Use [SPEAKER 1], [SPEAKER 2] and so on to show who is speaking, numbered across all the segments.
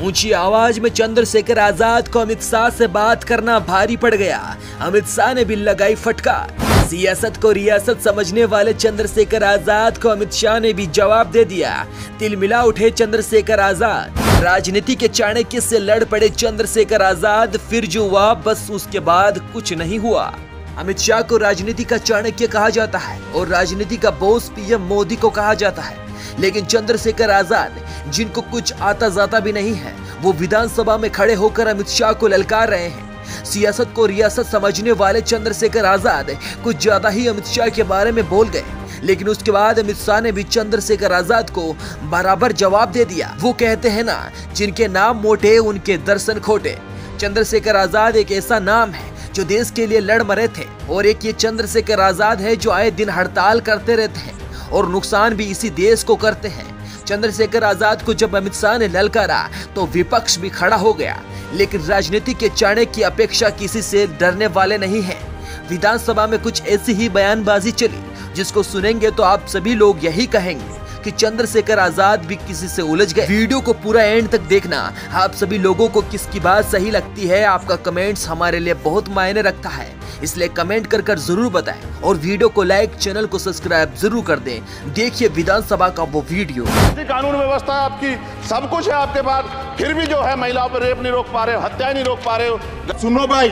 [SPEAKER 1] ऊंची आवाज में चंद्रशेखर आजाद को अमित शाह से बात करना भारी पड़ गया। अमित शाह ने भी लगाई फटकार। सियासत को रियासत समझने वाले चंद्रशेखर आजाद को अमित शाह ने भी जवाब दे दिया। तिलमिला उठे चंद्रशेखर आजाद। राजनीति के चाणक्य से लड़ पड़े चंद्रशेखर आजाद। फिर जो हुआ बस उसके बाद कुछ नहीं हुआ। अमित शाह को राजनीति का चाणक्य कहा जाता है और राजनीति का बॉस पीएम मोदी को कहा जाता है, लेकिन चंद्रशेखर आजाद जिनको कुछ आता जाता भी नहीं है, वो विधानसभा में खड़े होकर अमित शाह को ललकार रहे हैं। सियासत को रियासत समझने वाले चंद्रशेखर आजाद कुछ ज्यादा ही अमित शाह के बारे में बोल गए, लेकिन उसके बाद अमित शाह ने भी चंद्रशेखर आजाद को बराबर जवाब दे दिया। वो कहते हैं ना, जिनके नाम मोटे उनके दर्शन खोटे। चंद्रशेखर आजाद एक ऐसा नाम है जो देश के लिए लड़ मरे थे, और एक ये चंद्रशेखर आजाद है जो आए दिन हड़ताल करते रहते हैं और नुकसान भी इसी देश को करते हैं। चंद्रशेखर आजाद को जब अमित शाह ने ललकारा तो विपक्ष भी खड़ा हो गया, लेकिन राजनीति के चाणक्य की अपेक्षा किसी से डरने वाले नहीं हैं। विधानसभा में कुछ ऐसी ही बयानबाजी चली जिसको सुनेंगे तो आप सभी लोग यही कहेंगे कि चंद्रशेखर आजाद भी किसी से उलझ गए। वीडियो को पूरा एंड तक देखना। आप सभी लोगों को किसकी बात सही लगती है, आपका कमेंट्स हमारे लिए बहुत मायने रखता है, इसलिए कमेंट कर जरूर बताएं और वीडियो को लाइक, चैनल को सब्सक्राइब जरूर कर दें। देखिए विधानसभा का वो वीडियो।
[SPEAKER 2] कानून व्यवस्था आपकी सब कुछ है आपके पास, फिर भी जो है महिलाओं पर रेप नहीं रोक पा रहे हो, हत्या नहीं रोक पा रहे हो।
[SPEAKER 3] सुनो भाई,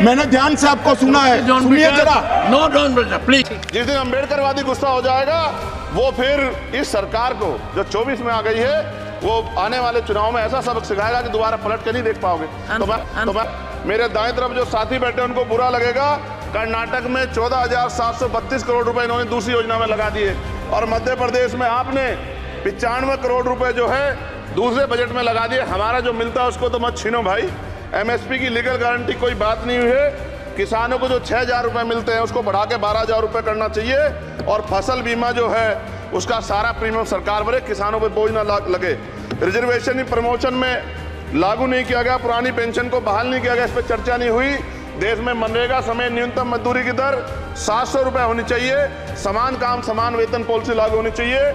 [SPEAKER 3] मैंने ध्यान से आपको सुना है, सुनिए जरा।
[SPEAKER 2] No don't please. जिस दिन अम्बेडकरवादी गुस्सा हो जाएगा वो फिर इस सरकार को जो 24 में आ गई है, वो आने वाले चुनाव में ऐसा सबक सिखाएगा कि दोबारा पलट कर नहीं देख पाओगे। तो मैं मेरे दाएं तरफ जो साथी बैठे उनको बुरा लगेगा। कर्नाटक में 14,732 करोड़ रुपए इन्होंने दूसरी योजना में लगा दिए, और मध्य प्रदेश में आपने 95 करोड़ रुपए जो है दूसरे बजट में लगा दिए। हमारा जो मिलता है उसको तो मत छीनो भाई। एमएसपी की लीगल गारंटी कोई बात नहीं हुई है। किसानों को जो 6,000 रुपए मिलते हैं उसको बढ़ा के 12,000 रुपए करना चाहिए, और फसल बीमा जो है उसका सारा प्रीमियम सरकार भरे, किसानों पे बोझ ना लगे। रिजर्वेशन प्रमोशन में लागू नहीं किया गया, पुरानी पेंशन को बहाल नहीं किया गया, इस पर चर्चा नहीं हुई। देश में मनरेगा समय न्यूनतम मजदूरी की दर 700 रुपए होनी चाहिए। समान काम समान वेतन पॉलिसी लागू होनी चाहिए।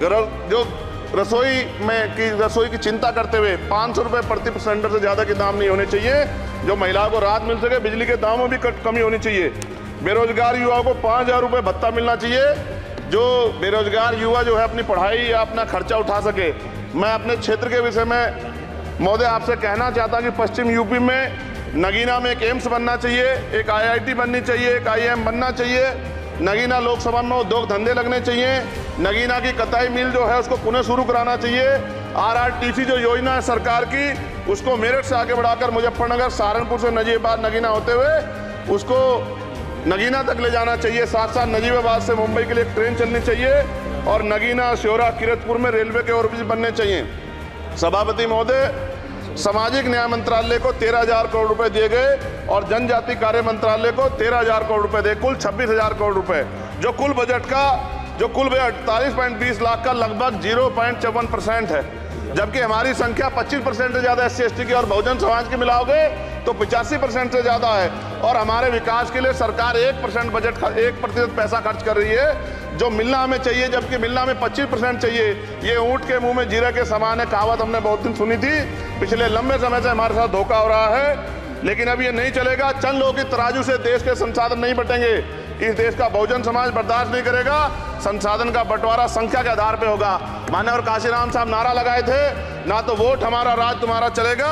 [SPEAKER 2] जो रसोई की चिंता करते हुए 500 रुपए प्रति सिलेंडर से ज्यादा के दाम नहीं होने चाहिए, जो महिलाओं को राहत मिल सके। बिजली के दामों में भी कमी होनी चाहिए। बेरोजगार युवाओं को 5,000 रुपए भत्ता मिलना चाहिए, जो बेरोजगार युवा जो है अपनी पढ़ाई या अपना खर्चा उठा सके। मैं अपने क्षेत्र के विषय में महोदय आपसे कहना चाहता हूं कि पश्चिम यूपी में नगीना में एक एम्स बनना चाहिए, एक IIT बननी चाहिए, एक IIM बनना चाहिए। नगीना लोकसभा में उद्योग धंधे लगने चाहिए। नगीना की कताई मिल जो है उसको पुनः शुरू कराना चाहिए। RRTC जो योजना है सरकार की, उसको मेरठ से आगे बढ़ाकर मुजफ्फरनगर, सहारनपुर से नजीबाबाद नगीना होते हुए उसको नगीना तक ले जाना चाहिए। साथ साथ नजीबाबाद से मुंबई के लिए एक ट्रेन चलनी चाहिए, और नगीना, श्योरा, किरतपुर में रेलवे के ओवरब्रिज बनने चाहिए। सभापति महोदय, सामाजिक न्याय मंत्रालय को 13,000 करोड़ रुपए दिए गए, और जनजाति कार्य मंत्रालय को 13,000 करोड़ रुपए दिए, कुल 26,000 करोड़ रुपए, जो कुल बजट 48.20 लाख का लगभग 0.54% है। जबकि हमारी संख्या 25% से ज्यादा SC/ST की और बहुजन समाज की मिलाओगे तो 85% से ज्यादा है। और हमारे विकास के लिए सरकार 1% बजट 1% पैसा खर्च कर रही है, जो मिलना हमें चाहिए, जबकि मिलना हमें 25% चाहिए। ये ऊंट के मुंह में जीरे के समान है, कहावत हमने बहुत दिन सुनी थी। पिछले लंबे समय से हमारे साथ धोखा हो रहा है, लेकिन अब ये नहीं चलेगा। चंद लोगों की तराजू से देश के संसाधन नहीं बटेंगे। इस देश का बहुजन समाज बर्दाश्त नहीं करेगा। संसाधन का बंटवारा संख्या के आधार पे होगा। माननीय काशीराम साहब नारा लगाए थे, ना तो वोट हमारा राज तुम्हारा चलेगा,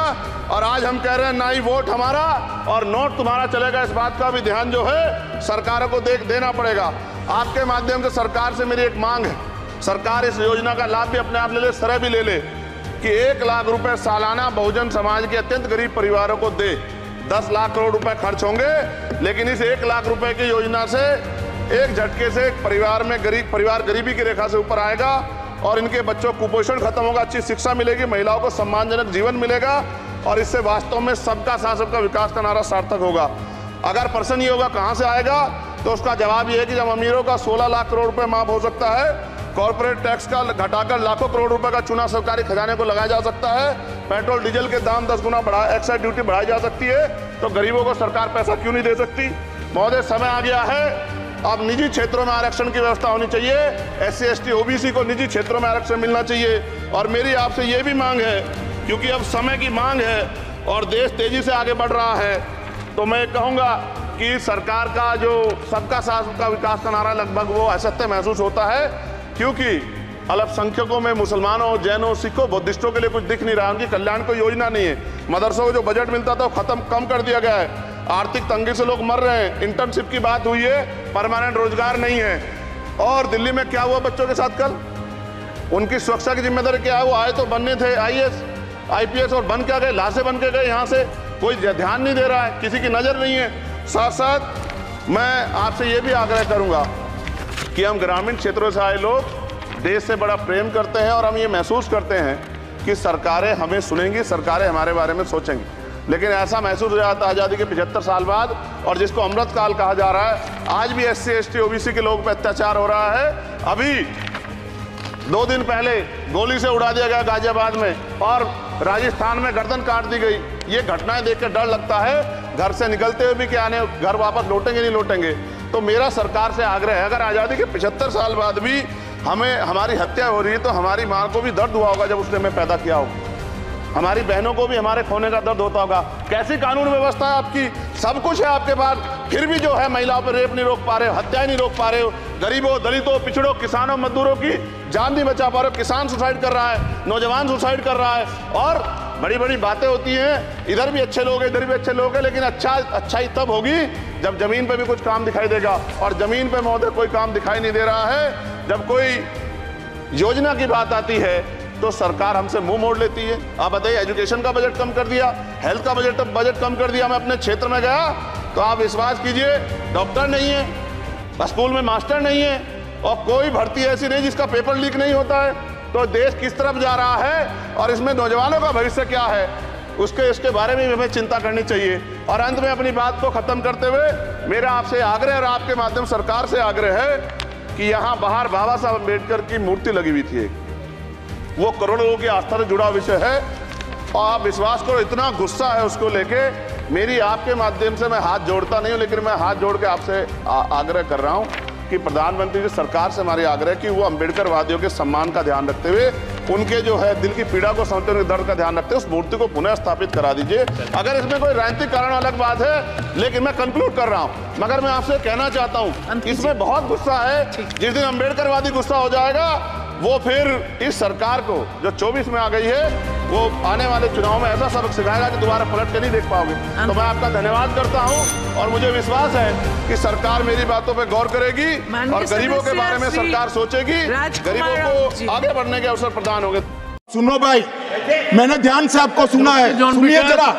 [SPEAKER 2] और आज हम कह रहे हैं ना ही वोट हमारा और नोट तुम्हारा चलेगा। इस बात का भी ध्यान जो है सरकारों को देना पड़ेगा। आपके माध्यम से सरकार से मेरी एक मांग है, सरकार इस योजना का लाभ भी अपने आप ले ले, सरह भी ले ले, कि 1 लाख रुपए सालाना बहुजन समाज के अत्यंत गरीब परिवारों को दे। 10 लाख करोड़ रुपए खर्च होंगे, लेकिन इस 1 लाख रुपए की योजना से एक झटके से एक परिवार में परिवार गरीबी की रेखा से ऊपर आएगा, और इनके बच्चों को कुपोषण खत्म होगा, अच्छी शिक्षा मिलेगी, महिलाओं को सम्मानजनक जीवन मिलेगा, और इससे वास्तव में सबका साथ सबका विकास का नारा सार्थक होगा। अगर प्रश्न ये होगा कहाँ से आएगा, तो उसका जवाब ये है कि जब अमीरों का 16 लाख करोड़ रुपए माफ हो सकता है, कॉर्पोरेट टैक्स का घटाकर लाखों करोड़ रुपए का चूना सरकारी खजाने को लगाया जा सकता है, पेट्रोल डीजल के दाम 10 गुना एक्साइज ड्यूटी बढ़ाई जा सकती है, तो गरीबों को सरकार पैसा क्यों नहीं दे सकती। महोदय, समय आ गया है, अब निजी क्षेत्रों में आरक्षण की व्यवस्था होनी चाहिए। SC/ST OBC को निजी क्षेत्रों में आरक्षण मिलना चाहिए। और मेरी आपसे ये भी मांग है क्योंकि अब समय की मांग है और देश तेजी से आगे बढ़ रहा है, तो मैं कहूँगा कि सरकार का जो सबका साथ सबका विकास का नारा लगभग वो असत्य महसूस होता है, क्योंकि अल्पसंख्यकों में मुसलमानों, जैनों, सिखों, बुद्धिस्टों के लिए कुछ दिख नहीं रहा, उनकी कल्याण कोई योजना नहीं है। मदरसों को जो बजट मिलता था वो कम कर दिया गया है। आर्थिक तंगी से लोग मर रहे हैं। इंटर्नशिप की बात हुई है, परमानेंट रोजगार नहीं है। और दिल्ली में क्या हुआ बच्चों के साथ कल? उनकी सुरक्षा की जिम्मेदारी क्या है? वो आए तो बनने थे IAS, IPS और बन क्या गए? लाशें बन के गए यहाँ से। कोई ध्यान नहीं दे रहा है, किसी की नजर नहीं है। साथ साथ मैं आपसे ये भी आग्रह करूंगा कि हम ग्रामीण क्षेत्रों से आए लोग देश से बड़ा प्रेम करते हैं और हम ये महसूस करते हैं कि सरकारें हमें सुनेंगी, सरकारें हमारे बारे में सोचेंगी। लेकिन ऐसा महसूस हो जाता है आज़ादी के 75 साल बाद, और जिसको अमृत काल कहा जा रहा है, आज भी SC, ST, OBC के लोगों पर अत्याचार हो रहा है। अभी 2 दिन पहले गोली से उड़ा दिया गया गाजियाबाद में, और राजस्थान में गर्दन काट दी गई। ये घटनाएं देख कर डर लगता है, घर से निकलते हुए भी कि आने घर वापस लौटेंगे नहीं लौटेंगे। तो मेरा सरकार से आग्रह है, अगर आज़ादी के 75 साल बाद भी हमारी हत्या हो रही है, तो हमारी माँ को भी दर्द हुआ होगा जब उसने हमें पैदा किया होगा। हमारी बहनों को भी हमारे खोने का दर्द होता होगा। कैसी कानून व्यवस्था है आपकी? सब कुछ है आपके पास, फिर भी जो है महिलाओं पर रेप नहीं रोक पा रहे हो, हत्याएं नहीं रोक पा रहे हो, गरीबों, दलितों, पिछड़ों, किसानों, मजदूरों की जान नहीं बचा पा रहे हो। किसान सुसाइड कर रहा है, नौजवान सुसाइड कर रहा है, और बड़ी बड़ी बातें होती हैं, इधर भी अच्छे लोग हैं, इधर भी अच्छे लोग हैं, लेकिन अच्छाई तब होगी जब जमीन पे भी कुछ काम दिखाई देगा। और जमीन पे महोदय कोई काम दिखाई नहीं दे रहा है। जब कोई योजना की बात आती है तो सरकार हमसे मुंह मोड़ लेती है। आप बताइए, एजुकेशन का बजट कम कर दिया, हेल्थ का बजट कम कर दिया। मैं अपने क्षेत्र में गया तो आप विश्वास कीजिए, डॉक्टर नहीं है, स्कूल में मास्टर नहीं है, और कोई भर्ती ऐसी नहीं जिसका पेपर लीक नहीं होता है। तो देश किस तरफ जा रहा है और इसमें नौजवानों का भविष्य क्या है, इसके बारे में हमें चिंता करनी चाहिए। और अंत में अपनी बात को खत्म करते हुए मेरा आपसे आग्रह और आपके माध्यम सरकार से आग्रह है कि यहाँ बाहर बाबा साहब अम्बेडकर की मूर्ति लगी हुई थी, वो करोड़ों लोगों की आस्था से जुड़ा विषय है, और आप विश्वास करो इतना गुस्सा है उसको लेके। मेरी आपके माध्यम से मैं हाथ जोड़ता नहीं हूँ, लेकिन मैं हाथ जोड़ के आपसे आग्रह कर रहा हूँ कि प्रधानमंत्री जी सरकार से हमारी आग्रह कि वो अम्बेडकर वादियों के सम्मान का ध्यान रखते हुए, उनके जो है दिल की पीड़ा को समझते हुए, दर्द का ध्यान रखते हुए उस मूर्ति को पुनः स्थापित करा दीजिए। अगर इसमें कोई राजनीतिक कारण अलग बात है, लेकिन मैं कंक्लूड कर रहा हूँ। मगर मैं आपसे कहना चाहता हूँ, इसमें बहुत गुस्सा है। जिस दिन अम्बेडकरवादी गुस्सा हो जाएगा, वो फिर इस सरकार को जो 24 में आ गई है, वो आने वाले चुनाव में ऐसा सबक सिखाएगा कि दोबारा पलट के नहीं देख पाओगे। तो मैं आपका धन्यवाद करता हूं, और मुझे विश्वास है कि सरकार मेरी बातों पे गौर करेगी और गरीबों के बारे में सरकार सोचेगी, गरीबों को आगे बढ़ने के अवसर प्रदान होंगे।
[SPEAKER 3] सुनो भाई, मैंने ध्यान से आपको सुना है, सुनिए जरा।